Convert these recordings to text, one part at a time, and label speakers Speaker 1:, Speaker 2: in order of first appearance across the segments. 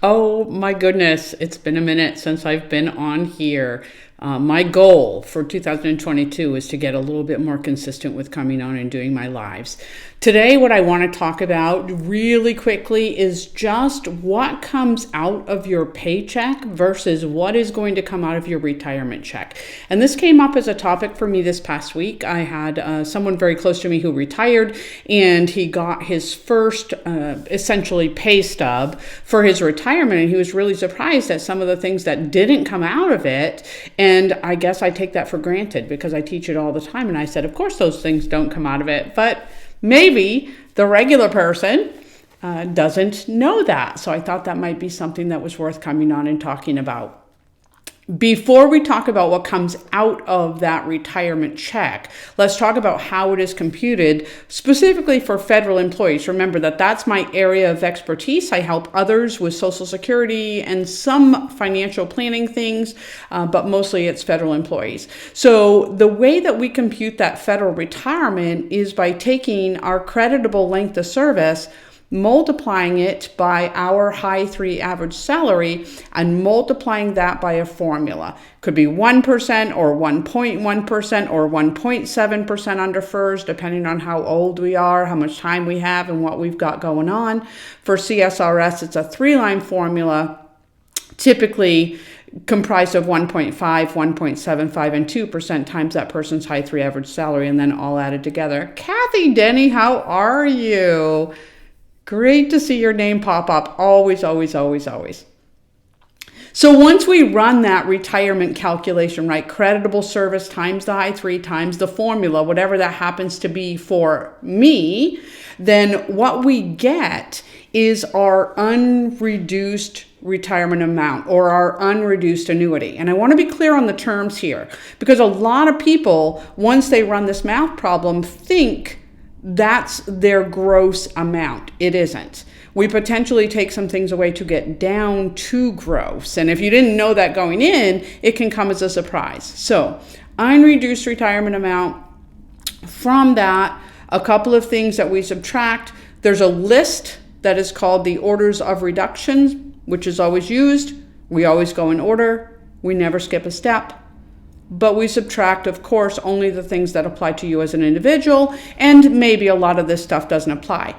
Speaker 1: Oh my goodness, it's been a minute since I've been on here. My goal for 2022 is to get a little bit more consistent with coming on and doing my lives. Today, what I want to talk about really quickly is just what comes out of your paycheck versus what is going to come out of your retirement check. And this came up as a topic for me this past week. I had someone very close to me who retired, and he got his first essentially pay stub for his retirement, and he was really surprised at some of the things that didn't come out of it. And I guess I take that for granted because I teach it all the time. And I said, of course, those things don't come out of it. But maybe the regular person doesn't know that. So I thought that might be something that was worth coming on and talking about. Before we talk about what comes out of that retirement check, let's talk about how it is computed specifically for federal employees. Remember that that's my area of expertise. I help others with Social Security and some financial planning things, but mostly it's federal employees. So the way that we compute that federal retirement is by taking our creditable length of service, multiplying it by our high 3 average salary, and multiplying that by a formula. Could be 1% or 1.1% or 1.7% under Fers, depending on how old we are, how much time we have, and what we've got going on. For CSRS, it's a 3-line formula, typically comprised of 1.5, 1.75, and 2% times that person's high 3 average salary, and then all added together. Kathy Denny, how are you? Great to see your name pop up. Always, always, always, always. So once we run that retirement calculation, right, creditable service times the high 3 times the formula, whatever that happens to be for me, then what we get is our unreduced retirement amount or our unreduced annuity. And I want to be clear on the terms here because a lot of people, once they run this math problem, think that's their gross amount. It isn't. We potentially take some things away to get down to gross. And if you didn't know that going in, it can come as a surprise. So, unreduced retirement amount. From that, a couple of things that we subtract. There's a list that is called the orders of reductions, which is always used. We always go in order. We never skip a step. But we subtract, of course, only the things that apply to you as an individual, and maybe a lot of this stuff doesn't apply.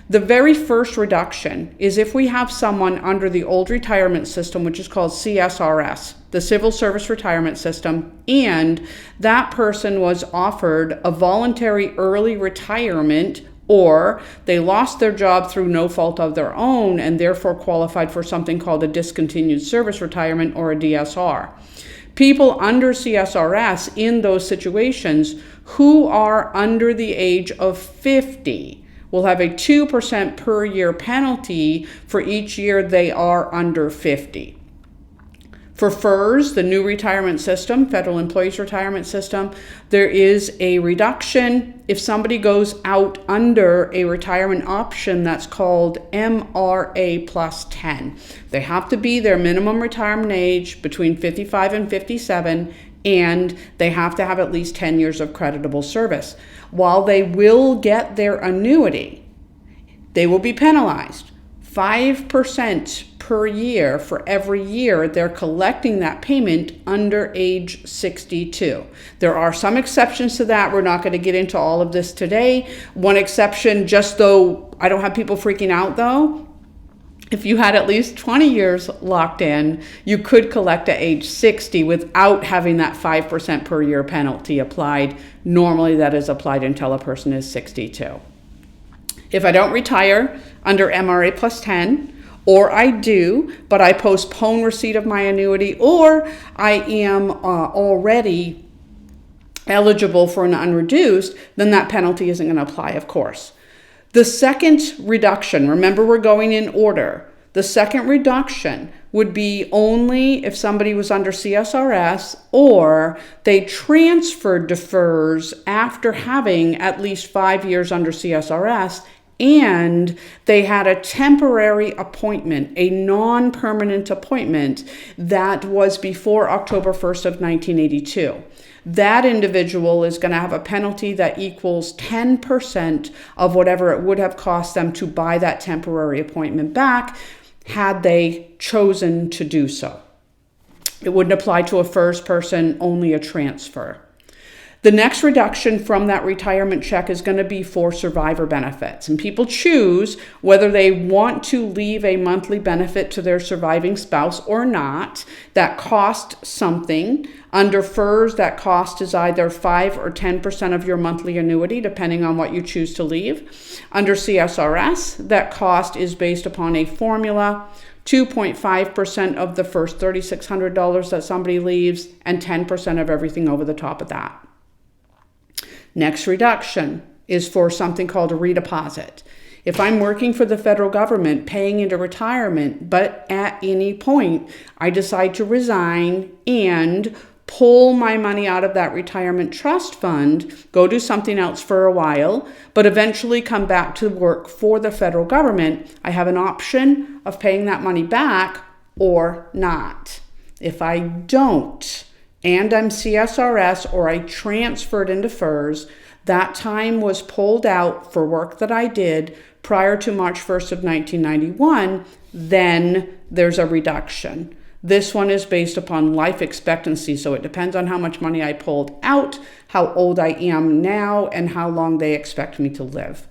Speaker 1: The very first reduction is if we have someone under the old retirement system, which is called CSRS, the Civil Service Retirement System, and that person was offered a voluntary early retirement, or they lost their job through no fault of their own and therefore qualified for something called a discontinued service retirement or a DSR. People under CSRS in those situations who are under the age of 50 will have a 2% per year penalty for each year they are under 50. For Fers, the new retirement system, federal employees retirement system, there is a reduction if somebody goes out under a retirement option that's called MRA plus 10. They have to be their minimum retirement age between 55 and 57, and they have to have at least 10 years of creditable service. While they will get their annuity, they will be penalized 5% per year for every year they're collecting that payment under age 62. There are some exceptions to that. We're not going to get into all of this today. One exception, just though I don't have people freaking out though, if you had at least 20 years locked in, you could collect at age 60 without having that 5% per year penalty applied. Normally that is applied until a person is 62. If I don't retire under MRA plus 10, or I do, but I postpone receipt of my annuity, or I am already eligible for an unreduced, then that penalty isn't going to apply, of course. The second reduction, remember we're going in order. The second reduction would be only if somebody was under CSRS or they transferred to Fers after having at least 5 years under CSRS and they had a temporary appointment, a non-permanent appointment that was before October 1st of 1982. That individual is going to have a penalty that equals 10% of whatever it would have cost them to buy that temporary appointment back. had they chosen to do so. It wouldn't apply to a Fers person, only a transfer. The next reduction from that retirement check is going to be for survivor benefits. And people choose whether they want to leave a monthly benefit to their surviving spouse or not. That costs something. Under Fers, that cost is either 5 or 10% of your monthly annuity, depending on what you choose to leave. Under CSRS, that cost is based upon a formula. 2.5% of the first $3,600 that somebody leaves, and 10% of everything over the top of that. Next reduction is for something called a redeposit. If I'm working for the federal government paying into retirement, but at any point I decide to resign and pull my money out of that retirement trust fund, go do something else for a while, but eventually come back to work for the federal government, I have an option of paying that money back or not. If I don't, and I'm CSRS or I transferred into Fers, that time was pulled out for work that I did prior to March 1st of 1991, then there's a reduction. This one is based upon life expectancy, so it depends on how much money I pulled out, how old I am now, and how long they expect me to live.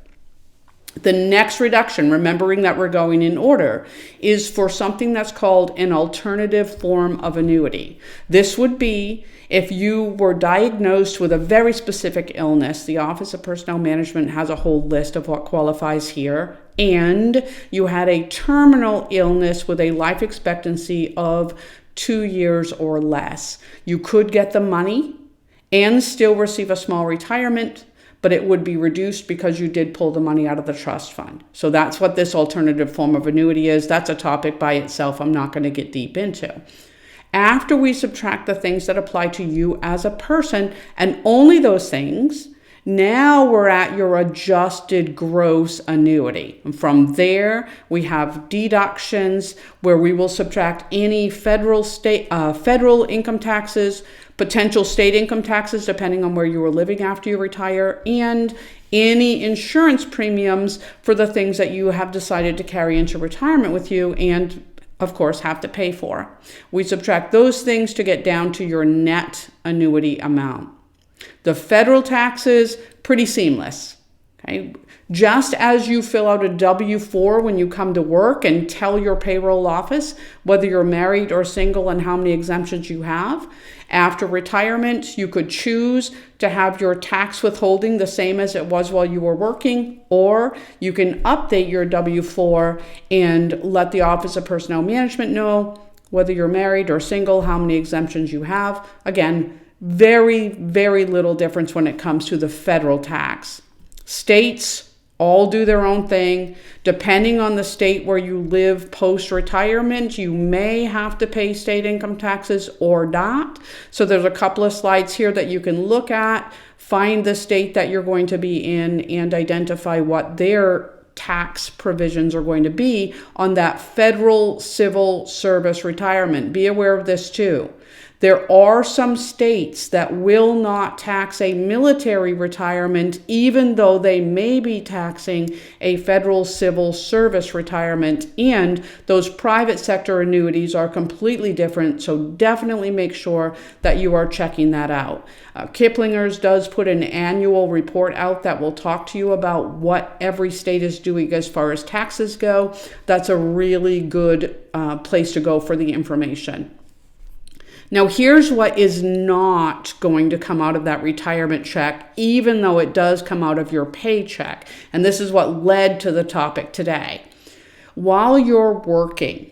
Speaker 1: The next reduction, remembering that we're going in order, is for something that's called an alternative form of annuity. This would be if you were diagnosed with a very specific illness. The Office of Personnel Management has a whole list of what qualifies here. And you had a terminal illness with a life expectancy of 2 years or less. You could get the money and still receive a small retirement, but it would be reduced because you did pull the money out of the trust fund. So that's what this alternative form of annuity is. That's a topic by itself I'm not going to get deep into. After we subtract the things that apply to you as a person, and only those things, now we're at your adjusted gross annuity. And from there, we have deductions where we will subtract any federal income taxes, potential state income taxes, depending on where you were living after you retire, and any insurance premiums for the things that you have decided to carry into retirement with you and, of course, have to pay for. We subtract those things to get down to your net annuity amount. The federal taxes, pretty seamless. Okay? Just as you fill out a W-4 when you come to work and tell your payroll office whether you're married or single and how many exemptions you have, after retirement, you could choose to have your tax withholding the same as it was while you were working, or you can update your W-4 and let the Office of Personnel Management know whether you're married or single, how many exemptions you have. Again, very, very little difference when it comes to the federal tax. States all do their own thing. Depending on the state where you live post-retirement, you may have to pay state income taxes or not. So there's a couple of slides here that you can look at, find the state that you're going to be in, and identify what their tax provisions are going to be on that federal civil service retirement. Be aware of this too. There are some states that will not tax a military retirement, even though they may be taxing a federal civil service retirement. And those private sector annuities are completely different. So definitely make sure that you are checking that out. Kiplinger's does put an annual report out that will talk to you about what every state is doing as far as taxes go. That's a really good place to go for the information. Now, here's what is not going to come out of that retirement check, even though it does come out of your paycheck. And this is what led to the topic today. While you're working,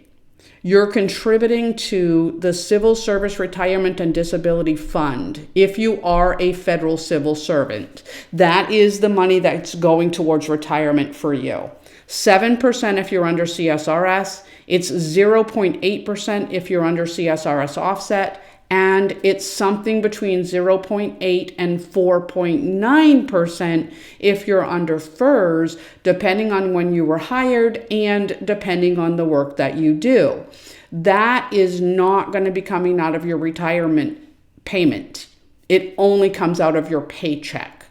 Speaker 1: you're contributing to the Civil Service Retirement and Disability Fund if you are a federal civil servant. That is the money that's going towards retirement for you. 7% if you're under CSRS. It's 0.8% if you're under CSRS offset, and it's something between 0.8 and 4.9% if you're under Fers, depending on when you were hired and depending on the work that you do. That is not going to be coming out of your retirement payment. It only comes out of your paycheck.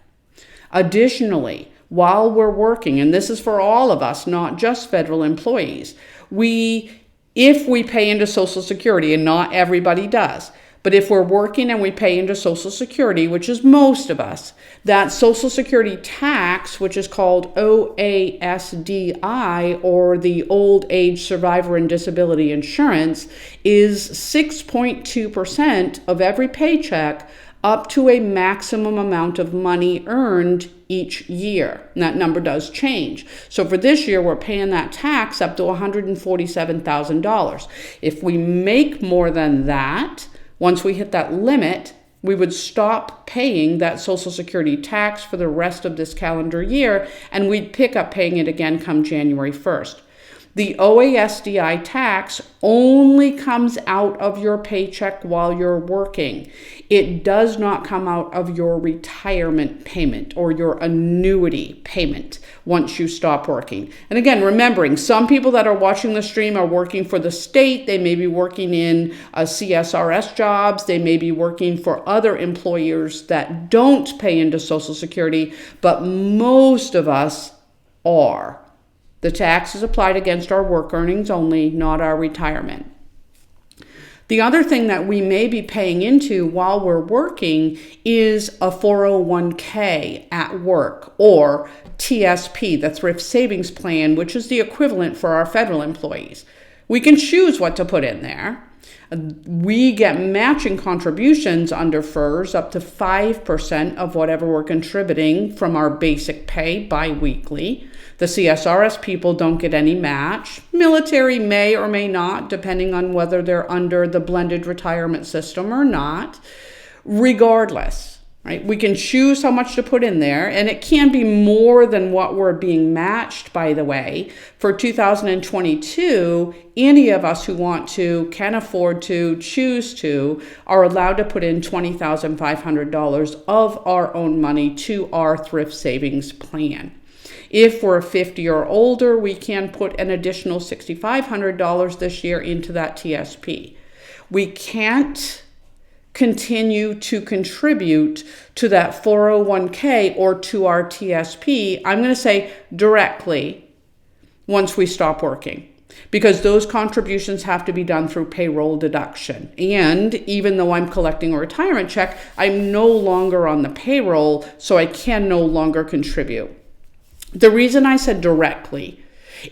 Speaker 1: Additionally, while we're working, and this is for all of us, not just federal employees, if we pay into Social Security, and not everybody does, but if we're working and we pay into Social Security, which is most of us, that Social Security tax, which is called OASDI, or the Old Age Survivor and Disability Insurance, is 6.2% of every paycheck, up to a maximum amount of money earned each year. And that number does change. So for this year, we're paying that tax up to $147,000. If we make more than that, once we hit that limit, we would stop paying that Social Security tax for the rest of this calendar year, and we'd pick up paying it again come January 1st. The OASDI tax only comes out of your paycheck while you're working. It does not come out of your retirement payment or your annuity payment once you stop working. And again, remembering, some people that are watching the stream are working for the state. They may be working in CSRS jobs. They may be working for other employers that don't pay into Social Security, but most of us are. The tax is applied against our work earnings only, not our retirement. The other thing that we may be paying into while we're working is a 401k at work, or TSP, the Thrift Savings Plan, which is the equivalent for our federal employees. We can choose what to put in there. We get matching contributions under Fers up to 5% of whatever we're contributing from our basic pay biweekly. The CSRS people don't get any match. Military may or may not, depending on whether they're under the blended retirement system or not. Regardless, right? We can choose how much to put in there, and it can be more than what we're being matched, by the way. For 2022, any of us who want to, can afford to, choose to, are allowed to put in $20,500 of our own money to our thrift savings plan. If we're 50 or older, we can put an additional $6,500 this year into that TSP. We can't continue to contribute to that 401k or to our TSP, I'm going to say directly, once we stop working, because those contributions have to be done through payroll deduction. And even though I'm collecting a retirement check, I'm no longer on the payroll, so I can no longer contribute. The reason I said directly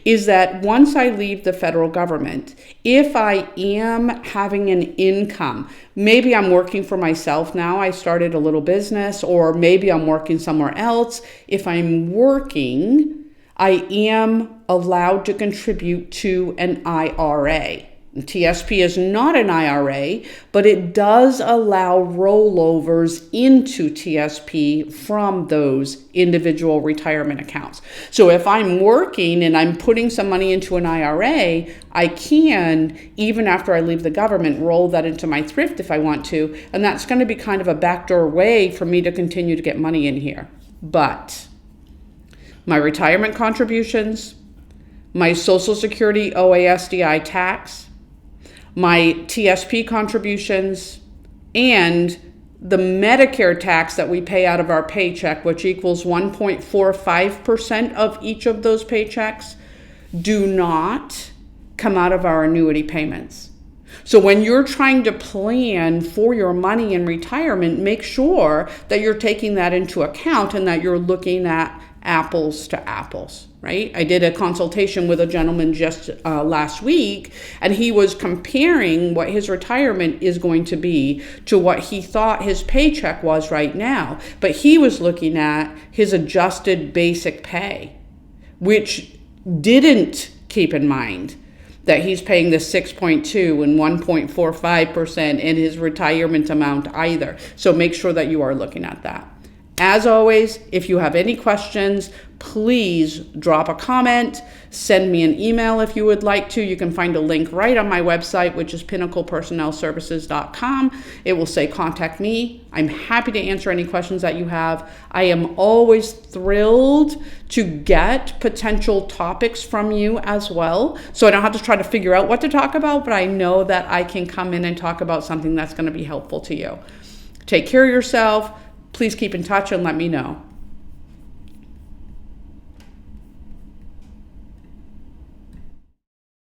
Speaker 1: is that once I leave the federal government, if I am having an income, maybe I'm working for myself now, I started a little business, or maybe I'm working somewhere else. If I'm working, I am allowed to contribute to an IRA. TSP is not an IRA, but it does allow rollovers into TSP from those individual retirement accounts. So if I'm working and I'm putting some money into an IRA, I can, even after I leave the government, roll that into my thrift if I want to. And that's going to be kind of a backdoor way for me to continue to get money in here. But my retirement contributions, my Social Security OASDI tax, my TSP contributions, and the Medicare tax that we pay out of our paycheck, which equals 1.45% of each of those paychecks, do not come out of our annuity payments. So when you're trying to plan for your money in retirement, make sure that you're taking that into account and that you're looking at apples to apples, right? I did a consultation with a gentleman just last week, and he was comparing what his retirement is going to be to what he thought his paycheck was right now. But he was looking at his adjusted basic pay, which didn't keep in mind that he's paying the 6.2 and 1.45% in his retirement amount either. So make sure that you are looking at that. As always, if you have any questions, please drop a comment, send me an email if you would like to. You can find a link right on my website, which is pinnaclepersonnelservices.com. It will say contact me. I'm happy to answer any questions that you have. I am always thrilled to get potential topics from you as well. So I don't have to try to figure out what to talk about, but I know that I can come in and talk about something that's going to be helpful to you. Take care of yourself. Please keep in touch and let me know.